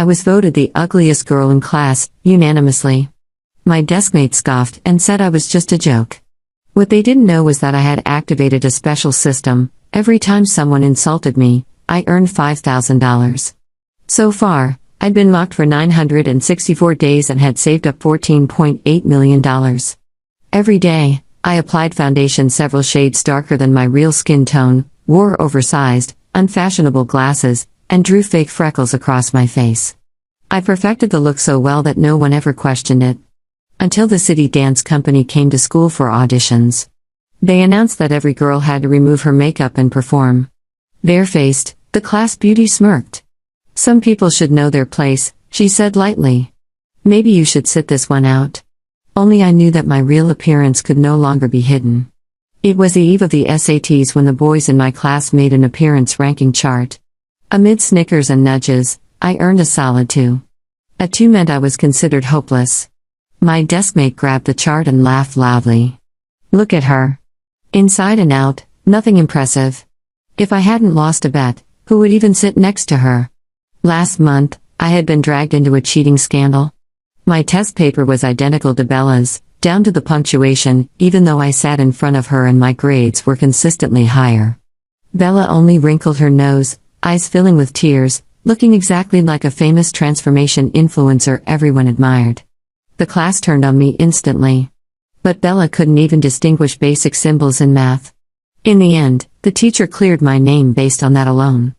was voted the ugliest girl in class, unanimously. My deskmate scoffed and said I was just a joke. What they didn't know was that I had activated a special system. Every time someone insulted me, I earned $5,000. So far, I'd been locked for 964 days and had saved up $14.8 million. Every day, I applied foundation several shades darker than my real skin tone, wore oversized, unfashionable glasses, and drew fake freckles across my face. I perfected the look so well that no one ever questioned it. Until the city dance company came to school for auditions. They announced that every girl had to remove her makeup and perform. Barefaced, the class beauty smirked. "Some people should know their place," she said lightly. "Maybe you should sit this one out." Only I knew that my real appearance could no longer be hidden. It was the eve of the SATs when the boys in my class made an appearance ranking chart. Amid snickers and nudges, I earned a solid 2. A 2 meant I was considered hopeless. My deskmate grabbed the chart and laughed loudly. "Look at her. Inside and out, nothing impressive. If I hadn't lost a bet, who would even sit next to her?" Last month, I had been dragged into a cheating scandal. My test paper was identical to Bella's, down to the punctuation, even though I sat in front of her and my grades were consistently higher. Bella only wrinkled her nose, eyes filling with tears, looking exactly like a famous transformation influencer everyone admired. The class turned on me instantly. But Bella couldn't even distinguish basic symbols in math. In the end, the teacher cleared my name based on that alone.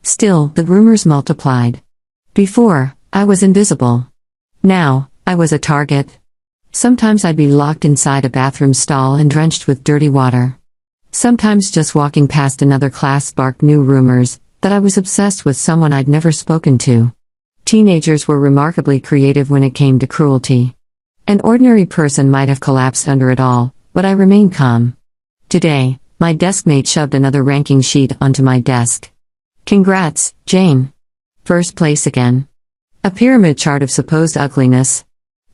Still, the rumors multiplied. Before, I was invisible. Now, I was a target. Sometimes I'd be locked inside a bathroom stall and drenched with dirty water. Sometimes just walking past another class sparked new rumors that I was obsessed with someone I'd never spoken to. Teenagers were remarkably creative when it came to cruelty. An ordinary person might have collapsed under it all, but I remained calm. Today, my deskmate shoved another ranking sheet onto my desk. "Congrats, Jane. First place again." A pyramid chart of supposed ugliness.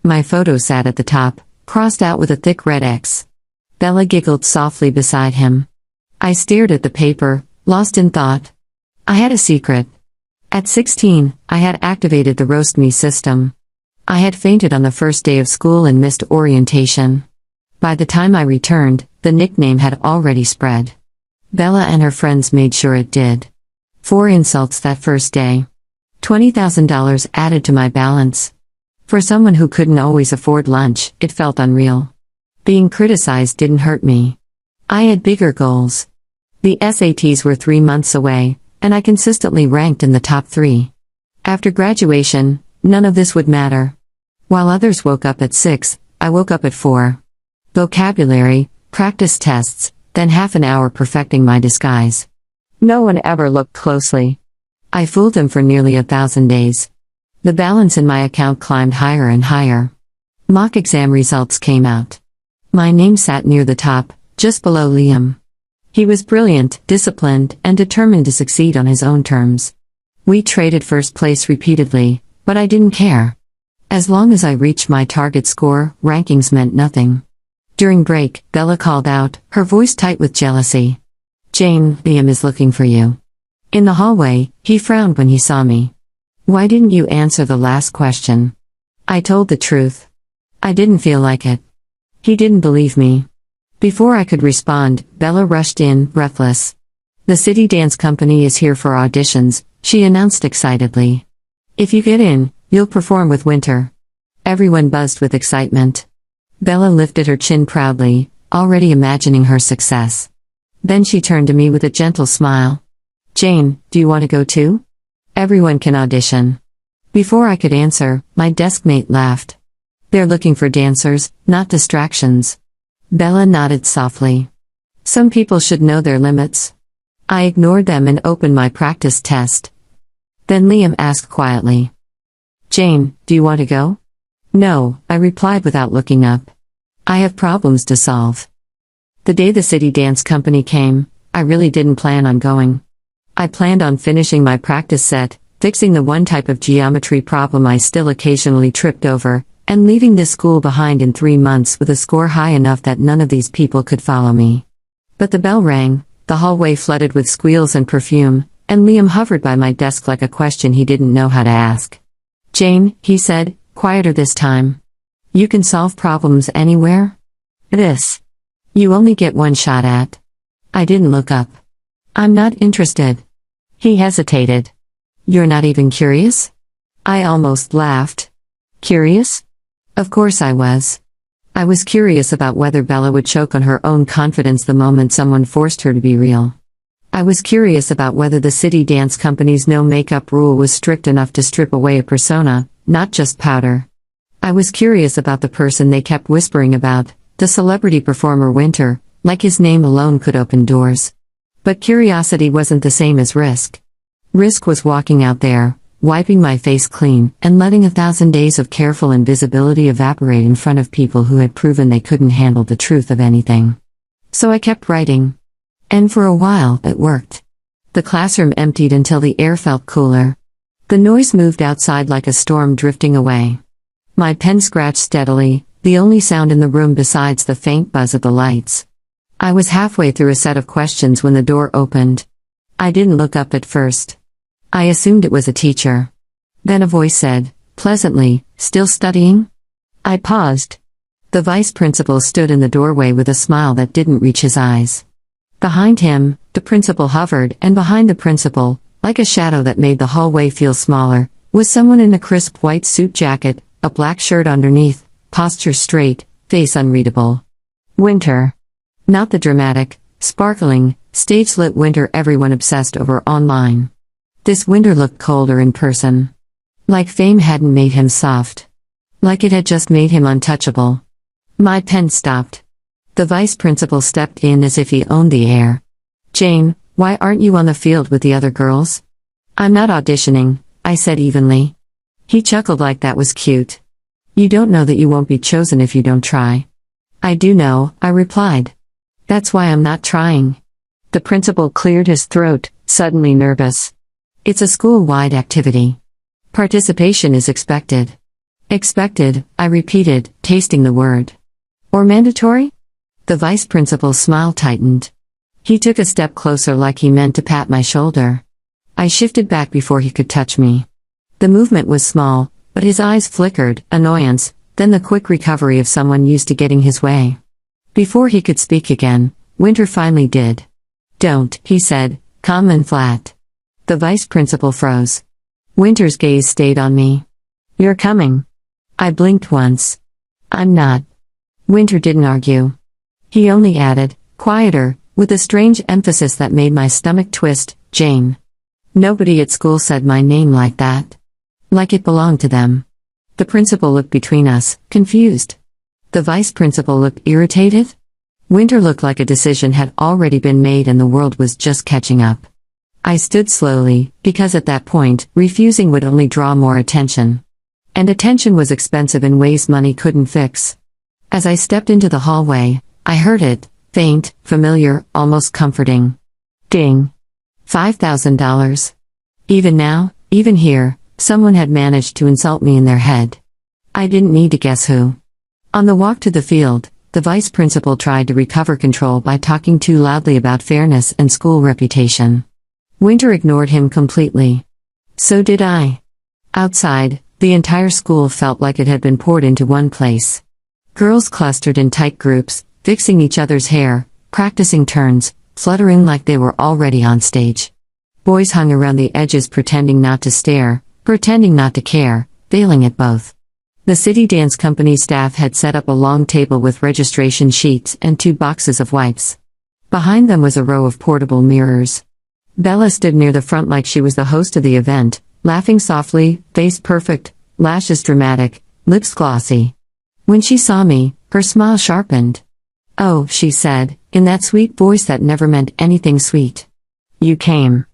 My photo sat at the top, crossed out with a thick red X. Bella giggled softly beside him. I stared at the paper, lost in thought. I had a secret. At 16, I had activated the roast me system. I had fainted on the first day of school and missed orientation. By the time I returned, the nickname had already spread. Bella and her friends made sure it did. 4 insults that first day. $20,000 added to my balance. For someone who couldn't always afford lunch, it felt unreal. Being criticized didn't hurt me. I had bigger goals. The SATs were 3 months away, and I consistently ranked in the top 3. After graduation, none of this would matter. While others woke up at 6, I woke up at 4. Vocabulary, practice tests, then half an hour perfecting my disguise. No one ever looked closely. I fooled them for nearly 1,000 days. The balance in my account climbed higher and higher. Mock exam results came out. My name sat near the top, just below Liam. He was brilliant, disciplined, and determined to succeed on his own terms. We traded first place repeatedly, but I didn't care. As long as I reached my target score, rankings meant nothing. During break, Bella called out, her voice tight with jealousy. "Jane, Liam is looking for you." In the hallway, he frowned when he saw me. "Why didn't you answer the last question?" I told the truth. I didn't feel like it. He didn't believe me. Before I could respond, Bella rushed in, breathless. "The city dance company is here for auditions," she announced excitedly. "If you get in, you'll perform with Winter." Everyone buzzed with excitement. Bella lifted her chin proudly, already imagining her success. Then she turned to me with a gentle smile. "Jane, do you want to go too? Everyone can audition." Before I could answer, my deskmate laughed. "They're looking for dancers, not distractions." Bella nodded softly. "Some people should know their limits." I ignored them and opened my practice test. Then Liam asked quietly, "Jane, do you want to go?" "No," I replied without looking up. "I have problems to solve." The day the city dance company came, I really didn't plan on going. I planned on finishing my practice set, fixing the one type of geometry problem I still occasionally tripped over, and leaving this school behind in 3 months with a score high enough that none of these people could follow me. But the bell rang, the hallway flooded with squeals and perfume, and Liam hovered by my desk like a question he didn't know how to ask. Jane, he said, quieter this time. You can solve problems anywhere? This. You only get one shot at. I didn't look up. I'm not interested. He hesitated. You're not even curious? I almost laughed. Curious? Of course I was. I was curious about whether Bella would choke on her own confidence the moment someone forced her to be real. I was curious about whether the city dance company's no makeup rule was strict enough to strip away a persona, not just powder. I was curious about the person they kept whispering about, the celebrity performer Winter, like his name alone could open doors. But curiosity wasn't the same as risk. Risk was walking out there, wiping my face clean, and letting 1,000 days of careful invisibility evaporate in front of people who had proven they couldn't handle the truth of anything. So I kept writing. And for a while, it worked. The classroom emptied until the air felt cooler. The noise moved outside like a storm drifting away. My pen scratched steadily, the only sound in the room besides the faint buzz of the lights. I was halfway through a set of questions when the door opened. I didn't look up at first. I assumed it was a teacher. Then a voice said, pleasantly, still studying? I paused. The vice principal stood in the doorway with a smile that didn't reach his eyes. Behind him, the principal hovered, and behind the principal, like a shadow that made the hallway feel smaller, was someone in a crisp white suit jacket, a black shirt underneath, posture straight, face unreadable. Winter. Not the dramatic, sparkling, stage-lit Winter everyone obsessed over online. This Winter looked colder in person. Like fame hadn't made him soft. Like it had just made him untouchable. My pen stopped. The vice principal stepped in as if he owned the air. Jane, why aren't you on the field with the other girls? I'm not auditioning, I said evenly. He chuckled like that was cute. You don't know that you won't be chosen if you don't try. I do know, I replied. That's why I'm not trying. The principal cleared his throat, suddenly nervous. It's a school-wide activity. Participation is expected. Expected, I repeated, tasting the word. Or mandatory? The vice principal's smile tightened. He took a step closer like he meant to pat my shoulder. I shifted back before he could touch me. The movement was small, but his eyes flickered, annoyance, then the quick recovery of someone used to getting his way. Before he could speak again, Winter finally did. Don't, he said, calm and flat. The vice principal froze. Winter's gaze stayed on me. You're coming. I blinked once. I'm not. Winter didn't argue. He only added, quieter, with a strange emphasis that made my stomach twist, Jane. Nobody at school said my name like that. Like it belonged to them. The principal looked between us, confused. The vice principal looked irritated. Winter looked like a decision had already been made and the world was just catching up. I stood slowly, because at that point, refusing would only draw more attention. And attention was expensive in ways money couldn't fix. As I stepped into the hallway, I heard it, faint, familiar, almost comforting. Ding. $5,000. Even now, even here, someone had managed to insult me in their head. I didn't need to guess who. On the walk to the field, the vice principal tried to recover control by talking too loudly about fairness and school reputation. Winter ignored him completely. So did I. Outside, the entire school felt like it had been poured into one place. Girls clustered in tight groups, fixing each other's hair, practicing turns, fluttering like they were already on stage. Boys hung around the edges pretending not to stare, pretending not to care, failing at both. The city dance company staff had set up a long table with registration sheets and 2 boxes of wipes. Behind them was a row of portable mirrors. Bella stood near the front like she was the host of the event, laughing softly, face perfect, lashes dramatic, lips glossy. When she saw me, her smile sharpened. Oh, she said, in that sweet voice that never meant anything sweet. You came.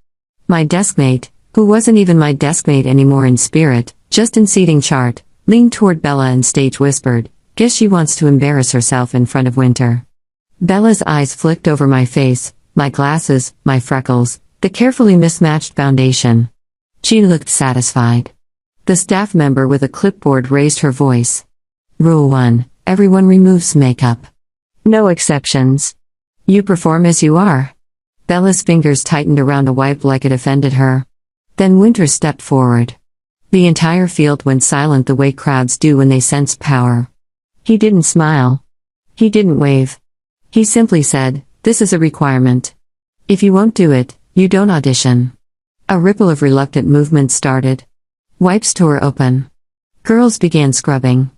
My deskmate, who wasn't even my deskmate anymore in spirit, just in seating chart, leaned toward Bella and stage whispered, guess she wants to embarrass herself in front of Winter. Bella's eyes flicked over my face, my glasses, my freckles, the carefully mismatched foundation. She looked satisfied. The staff member with a clipboard raised her voice. Rule 1, everyone removes makeup. No exceptions. You perform as you are. Bella's fingers tightened around a wipe like it offended her. Then Winter stepped forward. The entire field went silent the way crowds do when they sense power. He didn't smile. He didn't wave. He simply said, "This is a requirement. If you won't do it, you don't audition." A ripple of reluctant movement started. Wipes tore open. Girls began scrubbing.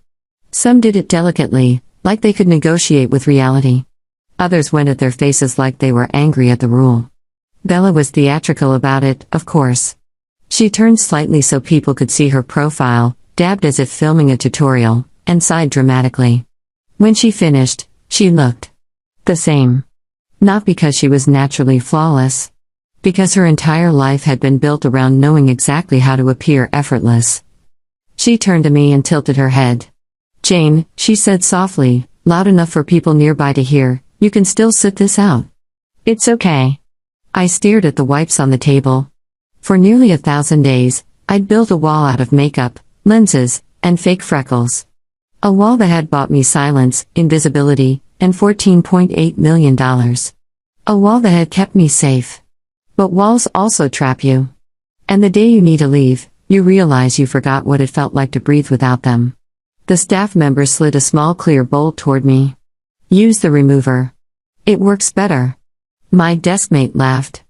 Some did it delicately, like they could negotiate with reality. Others went at their faces like they were angry at the rule. Bella was theatrical about it, of course. She turned slightly so people could see her profile, dabbed as if filming a tutorial, and sighed dramatically. When she finished, she looked the same. Not because she was naturally flawless. Because her entire life had been built around knowing exactly how to appear effortless. She turned to me and tilted her head. "Jane," she said softly, loud enough for people nearby to hear, "you can still sit this out. It's okay." I stared at the wipes on the table. For nearly 1,000 days, I'd built a wall out of makeup, lenses, and fake freckles. A wall that had bought me silence, invisibility, and $14.8 million. A wall that had kept me safe. But walls also trap you. And the day you need to leave, you realize you forgot what it felt like to breathe without them. The staff member slid a small clear bowl toward me. "Use the remover. It works better." My deskmate laughed.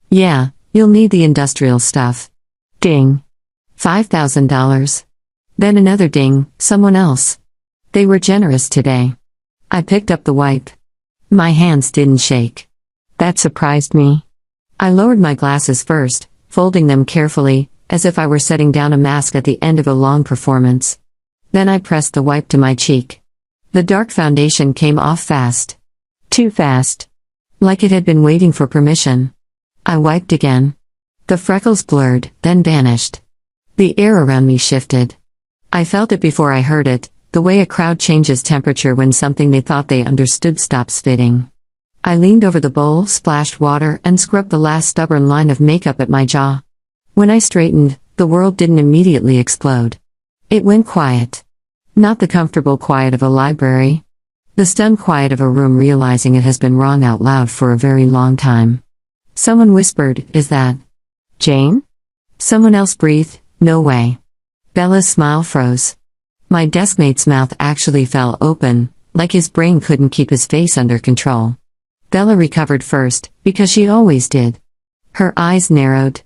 "Yeah, you'll need the industrial stuff." Ding. $5,000. Then another ding, someone else. They were generous today. I picked up the wipe. My hands didn't shake. That surprised me. I lowered my glasses first, folding them carefully, as if I were setting down a mask at the end of a long performance. Then I pressed the wipe to my cheek. The dark foundation came off fast. Too fast. Like it had been waiting for permission. I wiped again. The freckles blurred, then vanished. The air around me shifted. I felt it before I heard it, the way a crowd changes temperature when something they thought they understood stops fitting. I leaned over the bowl, splashed water, and scrubbed the last stubborn line of makeup at my jaw. When I straightened, the world didn't immediately explode. It went quiet. Not the comfortable quiet of a library. The stunned quiet of a room realizing it has been wrong out loud for a very long time. Someone whispered, "Is that Jane?" Someone else breathed, "No way." Bella's smile froze. My deskmate's mouth actually fell open, like his brain couldn't keep his face under control. Bella recovered first, because she always did. Her eyes narrowed.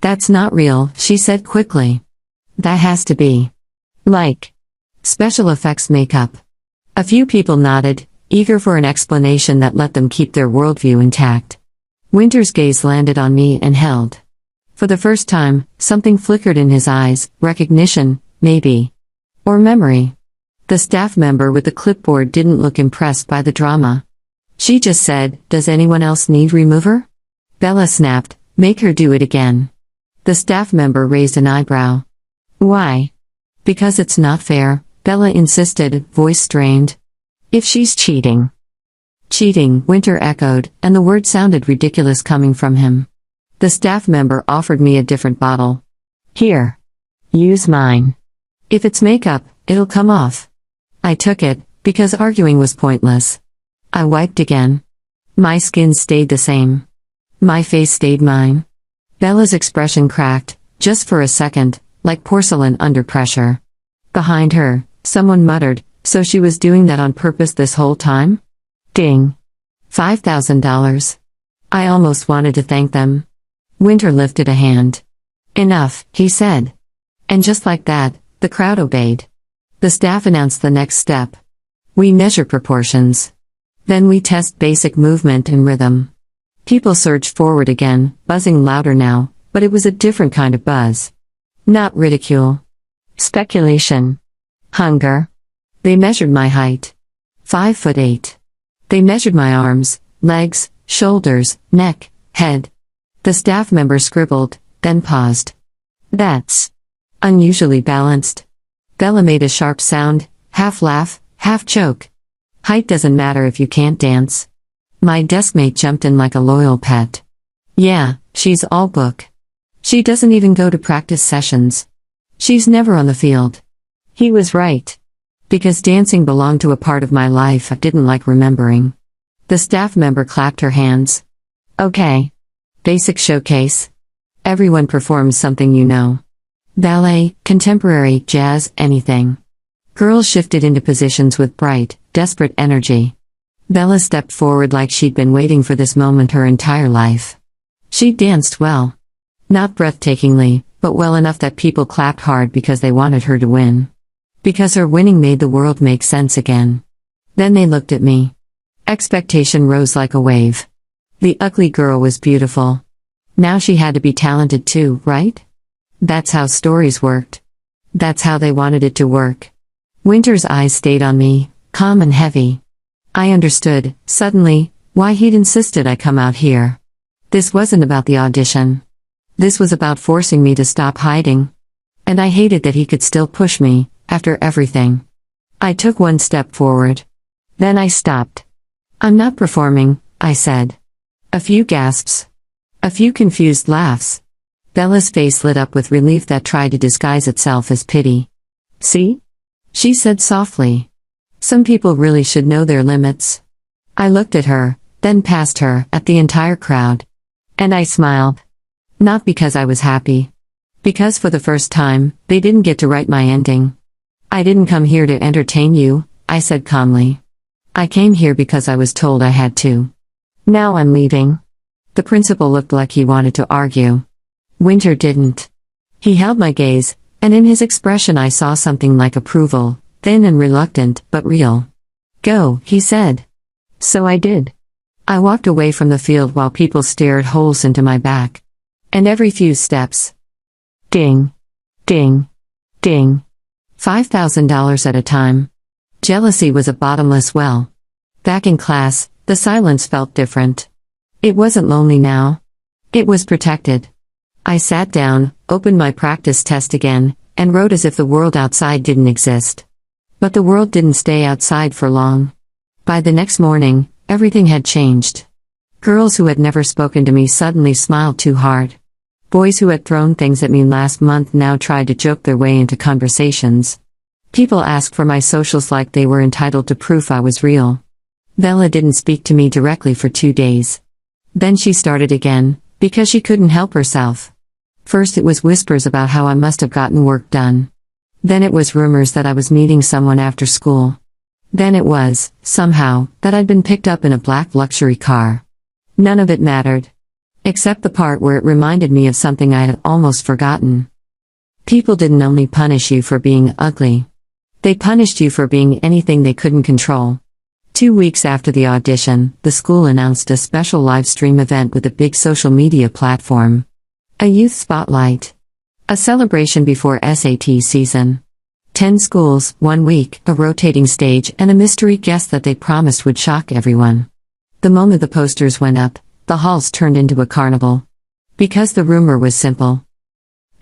"That's not real," she said quickly. "That has to be like special effects makeup." A few people nodded, eager for an explanation that let them keep their worldview intact. Winter's gaze landed on me and held. For the first time, something flickered in his eyes, recognition, maybe. Or memory. The staff member with the clipboard didn't look impressed by the drama. She just said, "Does anyone else need remover?" Bella snapped, "Make her do it again." The staff member raised an eyebrow. "Why?" "Because it's not fair," Bella insisted, voice strained. "If she's cheating." "Cheating," Winter echoed, and the word sounded ridiculous coming from him. The staff member offered me a different bottle. "Here. Use mine. If it's makeup, it'll come off." I took it, because arguing was pointless. I wiped again. My skin stayed the same. My face stayed mine. Bella's expression cracked, just for a second, like porcelain under pressure. Behind her, someone muttered, "So she was doing that on purpose this whole time?" Ding. $5,000. I almost wanted to thank them. Winter lifted a hand. "Enough," he said. And just like that, the crowd obeyed. The staff announced the next step. We measure proportions. Then we test basic movement and rhythm. People surged forward again, buzzing louder now, but it was a different kind of buzz. Not ridicule. Speculation. Hunger. They measured my height. 5'8". They measured my arms, legs, shoulders, neck, head. The staff member scribbled, then paused. "That's unusually balanced." Bella made a sharp sound, half laugh, half choke. "Height doesn't matter if you can't dance." My deskmate jumped in like a loyal pet. "Yeah, she's all book. She doesn't even go to practice sessions. She's never on the field." He was right. Because dancing belonged to a part of my life I didn't like remembering. The staff member clapped her hands. "Okay. Basic showcase. Everyone performs something you know." Ballet, contemporary, jazz, anything. Girls shifted into positions with bright, desperate energy. Bella stepped forward like she'd been waiting for this moment her entire life. She danced well. Not breathtakingly, but well enough that people clapped hard because they wanted her to win. Because her winning made the world make sense again. Then they looked at me. Expectation rose like a wave. The ugly girl was beautiful. Now she had to be talented too, right? That's how stories worked. That's how they wanted it to work. Winter's eyes stayed on me, calm and heavy. I understood, suddenly, why he'd insisted I come out here. This wasn't about the audition. This was about forcing me to stop hiding. And I hated that he could still push me, after everything. I took one step forward. Then I stopped. I'm not performing, I said. A few gasps. A few confused laughs. Bella's face lit up with relief that tried to disguise itself as pity. See? She said softly. Some people really should know their limits. I looked at her, then past her, at the entire crowd. And I smiled. Not because I was happy. Because for the first time, they didn't get to write my ending. I didn't come here to entertain you, I said calmly. I came here because I was told I had to. Now I'm leaving. The principal looked like he wanted to argue. Winter didn't. He held my gaze, and in his expression I saw something like approval, thin and reluctant, but real. Go, he said. So I did. I walked away from the field while people stared holes into my back. And every few steps. Ding. Ding. Ding. $5,000 at a time. Jealousy was a bottomless well. Back in class, the silence felt different. It wasn't lonely now. It was protected. I sat down, opened my practice test again, and wrote as if the world outside didn't exist. But the world didn't stay outside for long. By the next morning, everything had changed. Girls who had never spoken to me suddenly smiled too hard. Boys who had thrown things at me last month now tried to joke their way into conversations. People asked for my socials like they were entitled to proof I was real. Bella didn't speak to me directly for 2 days. Then she started again, because she couldn't help herself. First it was whispers about how I must have gotten work done. Then it was rumors that I was meeting someone after school. Then it was, somehow, that I'd been picked up in a black luxury car. None of it mattered. Except the part where it reminded me of something I had almost forgotten. People didn't only punish you for being ugly. They punished you for being anything they couldn't control. 2 weeks after the audition, the school announced a special live stream event with a big social media platform. A youth spotlight. A celebration before SAT season. 10 schools, 1 week, a rotating stage, and a mystery guest that they promised would shock everyone. The moment the posters went up, the halls turned into a carnival. Because the rumor was simple.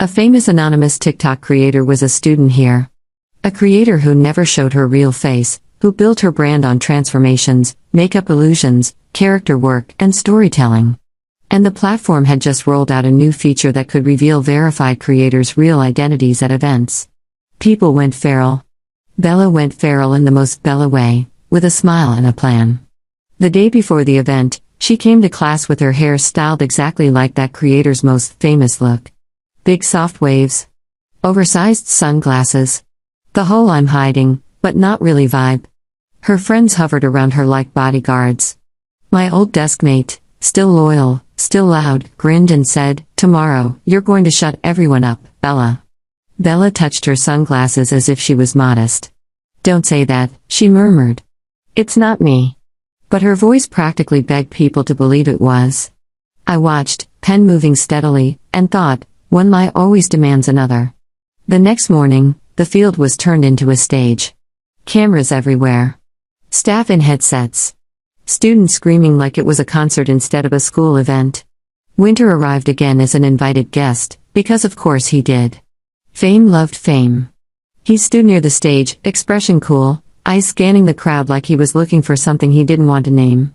A famous anonymous TikTok creator was a student here. A creator who never showed her real face, who built her brand on transformations, makeup illusions, character work, and storytelling. And the platform had just rolled out a new feature that could reveal verified creators' real identities at events. People went feral. Bella went feral in the most Bella way, with a smile and a plan. The day before the event, she came to class with her hair styled exactly like that creator's most famous look. Big soft waves. Oversized sunglasses. The whole I'm hiding, but not really vibe. Her friends hovered around her like bodyguards. My old deskmate, still loyal, still loud, grinned and said, "Tomorrow, you're going to shut everyone up, Bella." Bella touched her sunglasses as if she was modest. "Don't say that," she murmured. "It's not me." But her voice practically begged people to believe it was. I watched, pen moving steadily, and thought, one lie always demands another. The next morning, the field was turned into a stage. Cameras everywhere. Staff in headsets. Students screaming like it was a concert instead of a school event. Winter arrived again as an invited guest, because of course he did. Fame loved fame. He stood near the stage, expression cool, eyes scanning the crowd like he was looking for something he didn't want to name.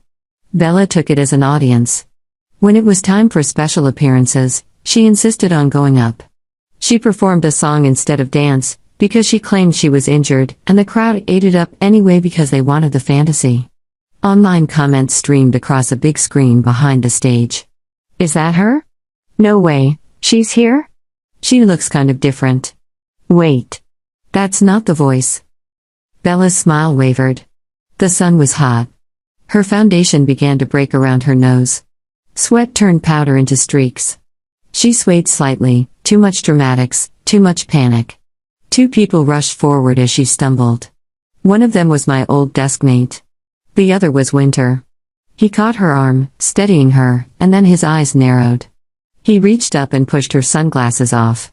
Bella took it as an audience. When it was time for special appearances, she insisted on going up. She performed a song instead of dance, because she claimed she was injured, and the crowd ate it up anyway because they wanted the fantasy. Online comments streamed across a big screen behind the stage. "Is that her? No way, she's here? She looks kind of different. Wait. That's not the voice. Bella's smile wavered. The sun was hot. Her foundation began to break around her nose. Sweat turned powder into streaks. She swayed slightly, too much dramatics, too much panic. Two people rushed forward as she stumbled. One of them was my old deskmate. The other was Winter. He caught her arm, steadying her, and then his eyes narrowed. He reached up and pushed her sunglasses off.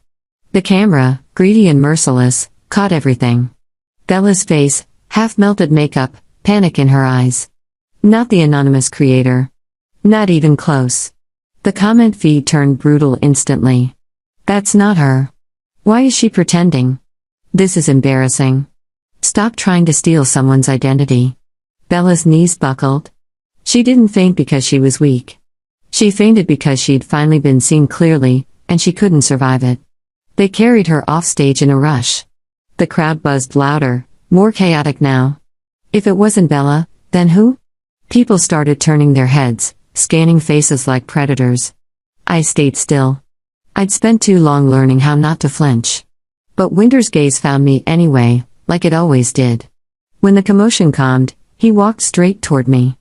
The camera, greedy and merciless, caught everything. Bella's face, half-melted makeup, panic in her eyes. Not the anonymous creator. Not even close. The comment feed turned brutal instantly. That's not her. Why is she pretending? This is embarrassing. Stop trying to steal someone's identity. Bella's knees buckled. She didn't faint because she was weak. She fainted because she'd finally been seen clearly, and she couldn't survive it. They carried her off stage in a rush. The crowd buzzed louder, more chaotic now. If it wasn't Bella, then who? People started turning their heads, scanning faces like predators. I stayed still. I'd spent too long learning how not to flinch. But Winter's gaze found me anyway, like it always did. When the commotion calmed, he walked straight toward me.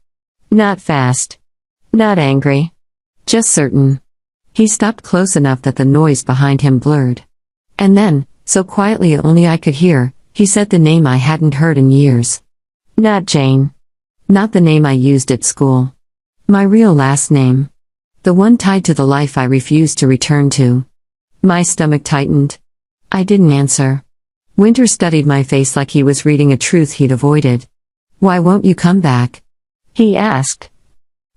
Not fast. Not angry. Just certain. He stopped close enough that the noise behind him blurred. And then, so quietly only I could hear, he said the name I hadn't heard in years. Not Jane. Not the name I used at school. My real last name. The one tied to the life I refused to return to. My stomach tightened. I didn't answer. Winter studied my face like he was reading a truth he'd avoided. Why won't you come back? He asked.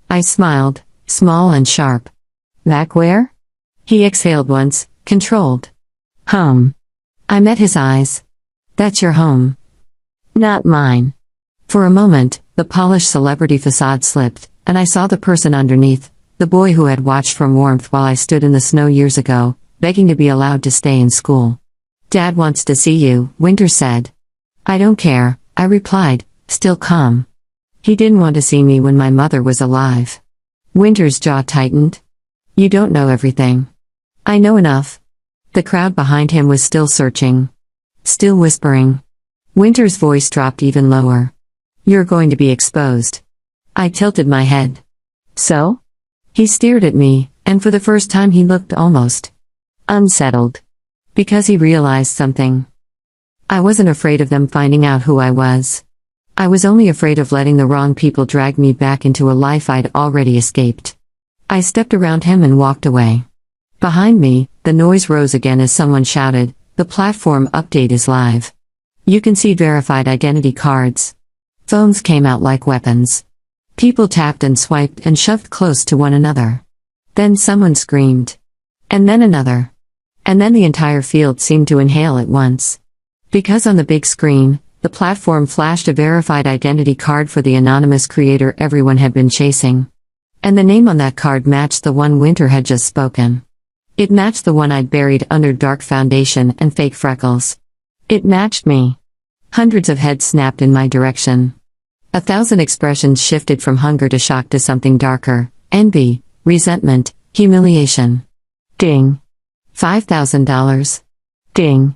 I smiled, small and sharp. Back where? He exhaled once, controlled. Home. I met his eyes. That's your home. Not mine. For a moment, the polished celebrity facade slipped, and I saw the person underneath, the boy who had watched from warmth while I stood in the snow years ago, begging to be allowed to stay in school. Dad wants to see you, Winter said. I don't care, I replied, still calm. He didn't want to see me when my mother was alive. Winter's jaw tightened. You don't know everything. I know enough. The crowd behind him was still searching. Still whispering. Winter's voice dropped even lower. You're going to be exposed. I tilted my head. So? He stared at me, and for the first time he looked almost unsettled. Because he realized something. I wasn't afraid of them finding out who I was. I was only afraid of letting the wrong people drag me back into a life I'd already escaped. I stepped around him and walked away. Behind me, the noise rose again as someone shouted, "The platform update is live. You can see verified identity cards." Phones came out like weapons. People tapped and swiped and shoved close to one another. Then someone screamed. And then another. And then the entire field seemed to inhale at once. Because on the big screen, the platform flashed a verified identity card for the anonymous creator everyone had been chasing. And the name on that card matched the one Winter had just spoken. It matched the one I'd buried under dark foundation and fake freckles. It matched me. Hundreds of heads snapped in my direction. 1,000 expressions shifted from hunger to shock to something darker, envy, resentment, humiliation. Ding. $5,000. Ding.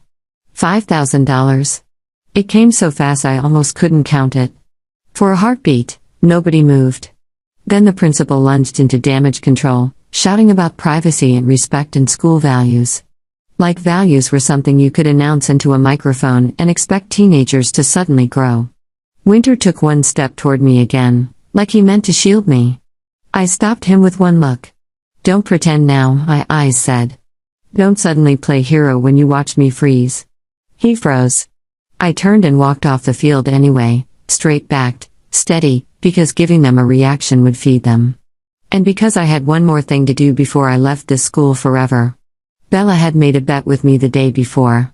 $5,000. It came so fast I almost couldn't count it. For a heartbeat, nobody moved. Then the principal lunged into damage control, shouting about privacy and respect and school values. Like values were something you could announce into a microphone and expect teenagers to suddenly grow. Winter took one step toward me again, like he meant to shield me. I stopped him with one look. Don't pretend now, my eyes said. Don't suddenly play hero when you watch me freeze. He froze. I turned and walked off the field anyway, straight-backed, steady, because giving them a reaction would feed them. And because I had one more thing to do before I left this school forever. Bella had made a bet with me the day before.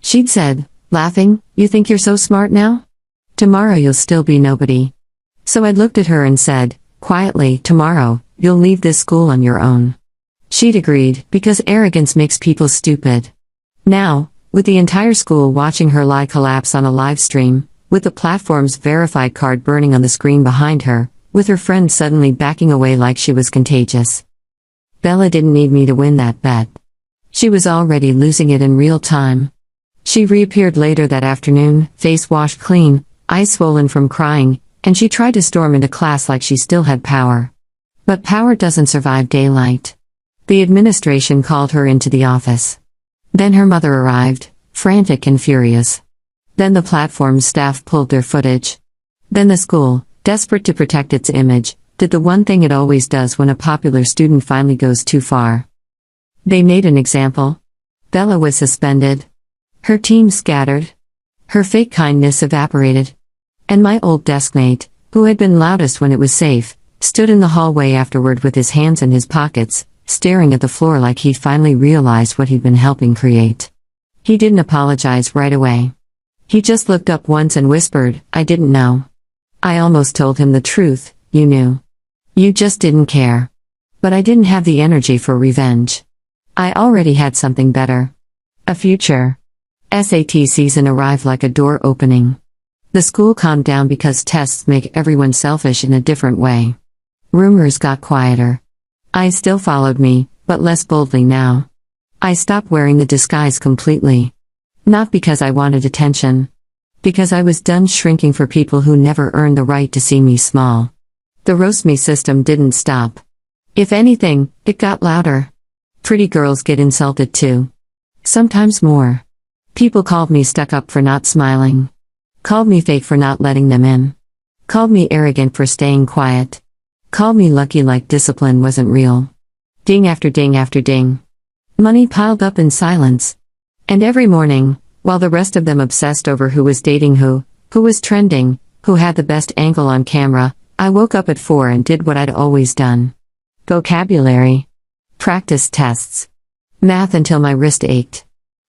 She'd said, laughing, "You think you're so smart now? Tomorrow you'll still be nobody." So I looked at her and said, quietly, "Tomorrow, you'll leave this school on your own." She'd agreed, because arrogance makes people stupid. Now, with the entire school watching her lie collapse on a live stream, with the platform's verified card burning on the screen behind her, with her friend suddenly backing away like she was contagious. Bella didn't need me to win that bet. She was already losing it in real time. She reappeared later that afternoon, face washed clean, eyes swollen from crying, and she tried to storm into class like she still had power. But power doesn't survive daylight. The administration called her into the office. Then her mother arrived, frantic and furious. Then the platform's staff pulled their footage. Then the school, desperate to protect its image, did the one thing it always does when a popular student finally goes too far. They made an example. Bella was suspended. Her team scattered. Her fake kindness evaporated. And my old deskmate, who had been loudest when it was safe, stood in the hallway afterward with his hands in his pockets, staring at the floor like he finally realized what he'd been helping create. He didn't apologize right away. He just looked up once and whispered, "I didn't know." I almost told him the truth, "You knew. You just didn't care." But I didn't have the energy for revenge. I already had something better. A future. SAT season arrived like a door opening. The school calmed down because tests make everyone selfish in a different way. Rumors got quieter. Eyes still followed me, but less boldly now. I stopped wearing the disguise completely. Not because I wanted attention. Because I was done shrinking for people who never earned the right to see me small. The roast me system didn't stop. If anything, it got louder. Pretty girls get insulted too. Sometimes more. People called me stuck up for not smiling. Called me fake for not letting them in. Called me arrogant for staying quiet. Called me lucky like discipline wasn't real. Ding after ding after ding. Money piled up in silence. And every morning, while the rest of them obsessed over who was dating who was trending, who had the best angle on camera, I woke up at 4 and did what I'd always done. Vocabulary. Practice tests. Math until my wrist ached.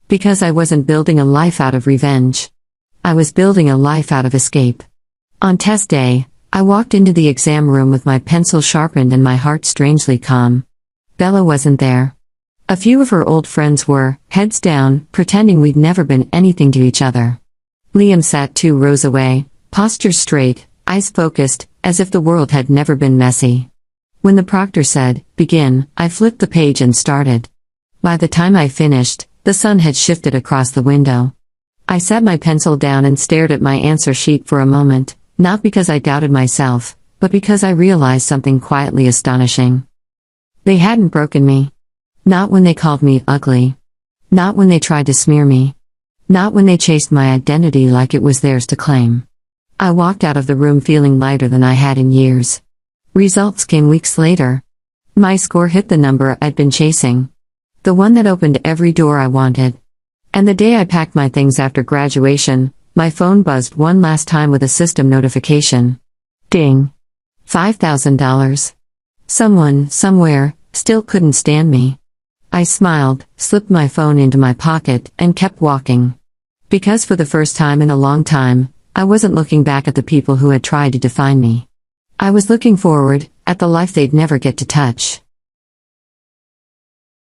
Because I wasn't building a life out of revenge. I was building a life out of escape. On test day, I walked into the exam room with my pencil sharpened and my heart strangely calm. Bella wasn't there. A few of her old friends were, heads down, pretending we'd never been anything to each other. Liam sat 2 rows away, posture straight, eyes focused, as if the world had never been messy. When the proctor said, "Begin," I flipped the page and started. By the time I finished, the sun had shifted across the window. I set my pencil down and stared at my answer sheet for a moment, not because I doubted myself, but because I realized something quietly astonishing. They hadn't broken me. Not when they called me ugly. Not when they tried to smear me. Not when they chased my identity like it was theirs to claim. I walked out of the room feeling lighter than I had in years. Results came weeks later. My score hit the number I'd been chasing. The one that opened every door I wanted. And the day I packed my things after graduation, my phone buzzed one last time with a system notification. Ding. $5,000. Someone, somewhere, still couldn't stand me. I smiled, slipped my phone into my pocket, and kept walking. Because for the first time in a long time, I wasn't looking back at the people who had tried to define me. I was looking forward, at the life they'd never get to touch.